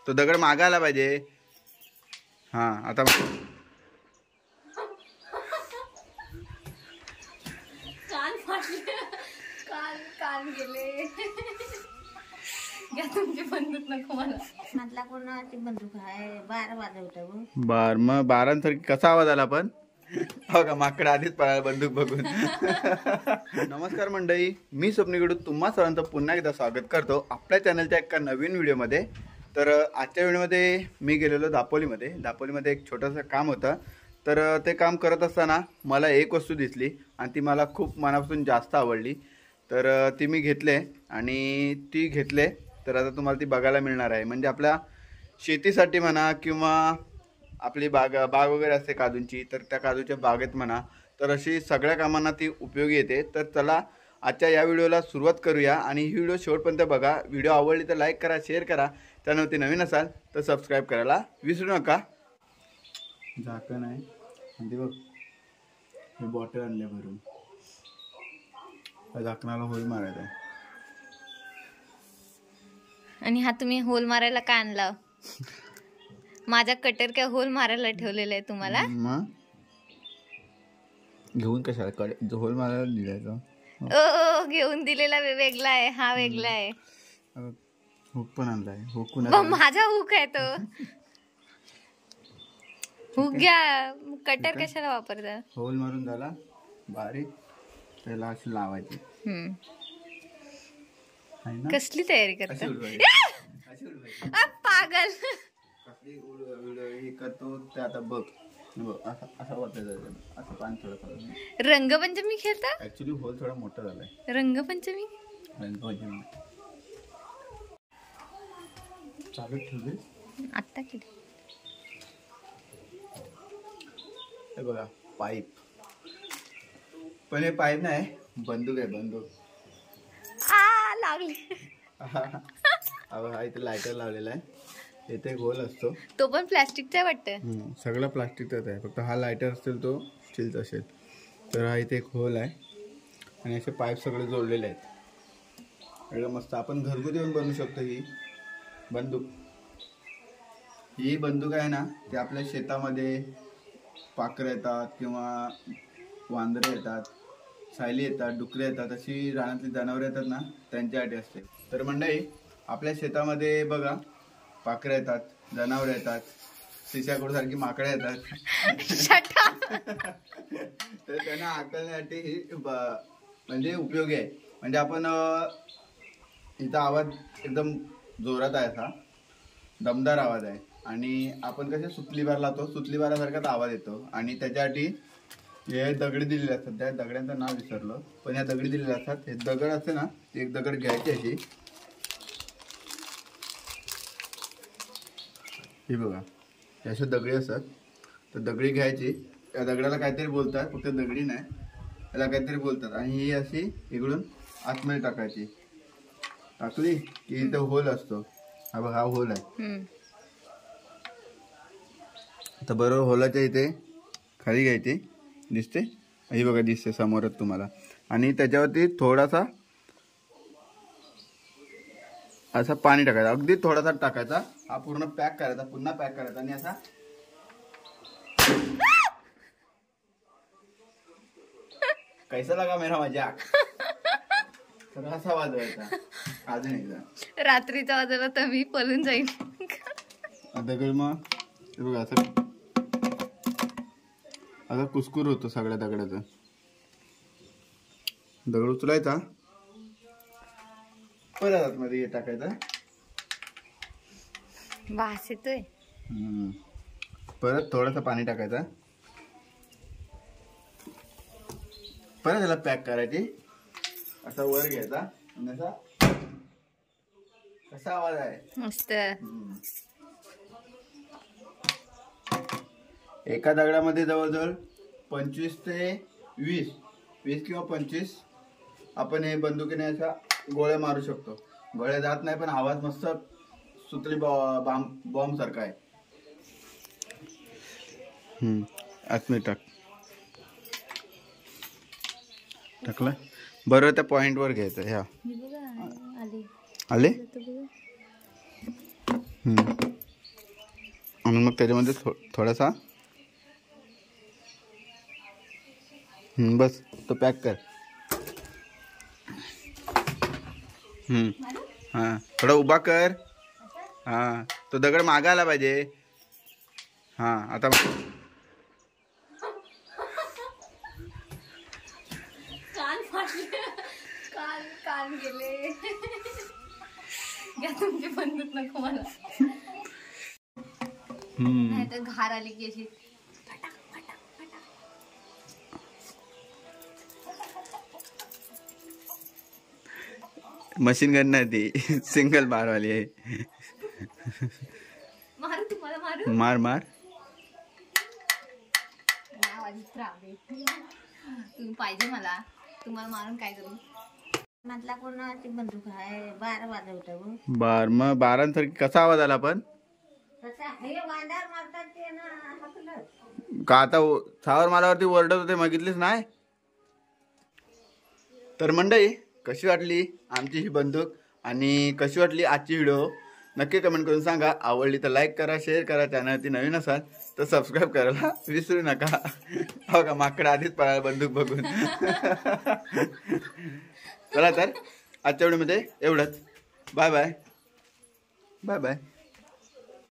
तो दगड मागायला पाहिजे. हा आता कान फाटले, कान गेले. घ्या तुमची बंदूक नको मला. म्हटला कोणाची बंदूक आहे? 12 वाजवतं. मग 12 कसा आवाज आला पण हो का माकड आधीच पळाला बंदूक बघून. नमस्कार मंडळी, मी स्वप्नीकडून तुम्हा सर्वांचं पुन्हा एकदा स्वागत करतो आपल्या चॅनलच्या एका नवीन व्हिडिओमध्ये. तर आजच्या व्हिडिओमध्ये मी गेलेलो दापोलीमध्ये एक छोटंसं काम होतं. तर ते काम करत असताना मला एक वस्तू दिसली आणि ती मला खूप मनापासून जास्त आवडली. तर ती मी घेतले आणि ती घेतले. तर आता तुम्हाला ती बघायला मिळणार आहे. म्हणजे आपल्या शेतीसाठी म्हणा किंवा आपली बाग वगैरे असते काजूंची, तर त्या काजूच्या बागेत म्हणा, तर अशी सगळ्या कामांना ती उपयोगी येते. तर चला आजच्या या व्हिडिओला सुरुवात करूया आणि ही व्हिडिओ शेवटपर्यंत बघा. व्हिडिओ आवडली तर लाईक करा, शेअर करा, चॅनलवरती नवीन असाल तर सबस्क्राईब करायला विसरू नका. झाकण आहे म्हणजे बघ हे बॉटल आणले भरून, झाकणाला होल मारायचा आहे. आणि हा तुम्ही होल मारायला का आणला? माझा कटर काय होल मारायला ठेवलेला आहे तुम्हाला? मग घेऊन कशाला जो होल मारायला दिलाय ओ घेऊन दिलेला वेगळा आहे, हा वेगळा आहे. हुक पण आणलाय. हुक माझा हुक आहे तो. हुक घ्या, कटर कशाला वापरता? होल मारून झाला बारीक, त्याला अशी लावायची. कसली तयारी करता पागल? करतो ते आता बघ असं वाटायचं, असं पाणी थोडं. रंगपंचमी खेळता? ऍक्च्युली होल थोडा मोठा झालाय. रंगपंचमी चालू ठेवले आता किती. हे बघा पाईप, पण हे पाईप नाही, बंदूक आहे, बंदूक. लागली. हा इथे लायटर लावलेला आहे. इथे एक होल असतो, तो पण प्लास्टिकचा वाटतं. सगळं प्लास्टिकचाच आहे, फक्त हा लायटर असेल तो स्टीलचा असेल. तर हा इथे एक होल आहे आणि असे पाईप सगळे जोडलेले आहेत. एकदम मस्त. आपण घरगुती येऊन बनवू शकतो ही बंदूक. ही बंदूक आहे ना, ते आपल्या शेतामध्ये पाखरं येतात किंवा वांदरं येतात, सायली येतात, डुकरे येतात, अशी रानातली जनावरं येतात ना, त्यांच्यासाठी असते. तर मंडळी आपल्या शेतामध्ये बघा पाखरं येतात, जनावरं येतात, शिशाकोडसारखी माकडं येतात. तर त्यांना हाकलण्यासाठी ही म्हणजे उपयोगी आहे. म्हणजे आपण इथं आवाज एकदम जोरात आहे, असा दमदार आवाज आहे. आणि आपण कसे सुतली बार लावतो, सुतली बारासारखाच आवाज येतो. आणि त्याच्यासाठी हे दगडी दिलेले असतात. त्या दगड्यांचं नाव विसरलो, पण ह्या दगडी दिलेले असतात. हे दगड असते ना, एक दगड घ्यायची अशी, ही बघा अशा दगडी असतात. तर दगडी घ्यायची, त्या दगडाला काहीतरी बोलतात, फक्त दगडी नाही, त्याला काहीतरी बोलतात. आणि ही अशी इकडून आतमध्ये टाकायची. टाकली की इथं होल असतो. हा बघा, हा होल आहे. तर बरोबर होलाच्या इथे खाली घ्यायची, दिसते ही बघा, दिसते समोरच तुम्हाला. आणि त्याच्यावरती थोडासा असं पाणी टाकायचं, अगदी थोडासा टाकायचा. हा पूर्ण पॅक करायचा, पुन्हा पॅक करायचा आणि असा कैसा लगा मेरा मजाक, तर असा वाजवायचा. अजून एकदा रात्रीचा वाजवला तर मी पळून जाईन. दगड मग बघा असं आता कुस्कुर होतो सगळ्या दगडाचा. दगड उचलायचा, परत आतमध्ये हे टाकायचा, वास येतोय. परत थोडंसं पाणी टाकायचा, परत त्याला पॅक करायची. असा वर घ्यायचा आणि असा, कसा आवाज आहे मस्त. एका दगडामध्ये जवळजवळ 25 ते 20 किंवा 25 आपण हे बंदुकीने अशा गोळ्या मारू शकतो. गोळ्या जात नाही, पण आवाज मस्त सुतली बॉम्ब सारखा आहे. आतमध्ये टाकलं बरोबर त्या पॉइंट वर घ्यायचं. ह्या आले आणि मग त्याच्यामध्ये थोडासा बस तो पॅक कर. हां थोडा उभा कर. हां तो दगड मागे आला पाहिजे. हां आता कान फाटले. कान गेले. घ्या तुमची बंदूक नको मला. नाही तर घार आली की अशी मशीन गन नाही ती सिंगल बारवाली आहे. मारू तुम्हाला मारू. मार मार. तुम्ही पाहिजे मला. तुम्हाला मारून काय करू. म्हटला कोणाची बंदूक आहे 12 वाजवतो. मग बारांसारखी कसा आवाज आला पण हे वांडार मारतात ते ना हकलं. का आता सावर मालावरती ओरडत होते बघितलीच नाही. तर मंडळी कशी वाटली आमची ही बंदूक आणि कशी वाटली आजची व्हिडिओ नक्की कमेंट करून सांगा. आवडली तर लाईक करा, शेअर करा. चॅनलवरती नवीन असाल तर सबस्क्राईब करायला विसरू नका. हो का माकडं आधीच पळाला बंदूक बघून. चला तर आजच्या व्हिडिओमध्ये एवढंच. Bye bye. Bye bye.